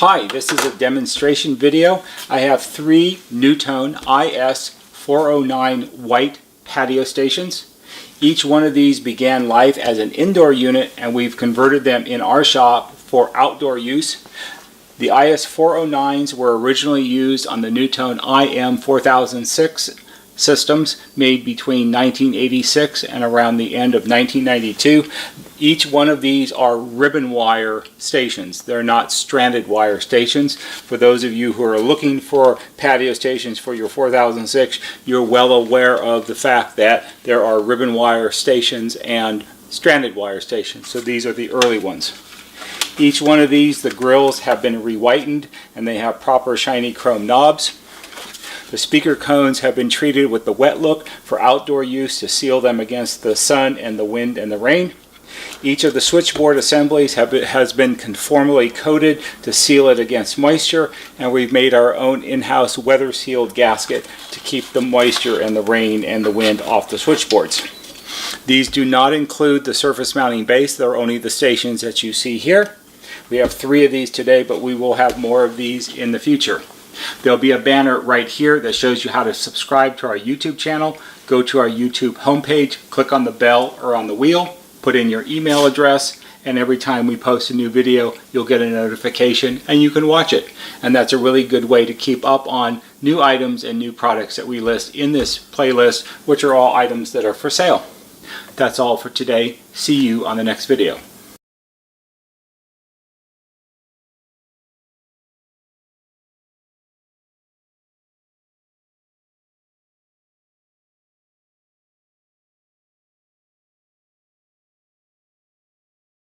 Hi, this is a demonstration video. I have three NuTone IS409WH Patio Stations. Each one of these began life as an indoor unit and we've converted them in our shop for outdoor use. The IS409s were originally used on the NuTone IM4006 systems made between 1986 and around the end of 1992. Each one of these are ribbon wire stations. They're not stranded wire stations. For those of you who are looking for patio stations for your 4006, you're well aware of the fact that there are ribbon wire stations and stranded wire stations. So these are the early ones. Each one of these, the grills have been re-whitened and they have proper shiny chrome knobs. The speaker cones have been treated with the wet look for outdoor use to seal them against the sun and the wind and the rain. Each of the switchboard assemblies has been conformally coated to seal it against moisture, and we've made our own in-house weather-sealed gasket to keep the moisture and the rain and the wind off the switchboards. These do not include the surface mounting base. They're only the stations that you see here. We have three of these today, but we will have more of these in the future. There'll be a banner right here that shows you how to subscribe to our YouTube channel. Go to our YouTube homepage, click on the bell or on the wheel, put in your email address, and every time we post a new video, you'll get a notification and you can watch it. And that's a really good way to keep up on new items and new products that we list in this playlist, which are all items that are for sale. That's all for today. See you on the next video.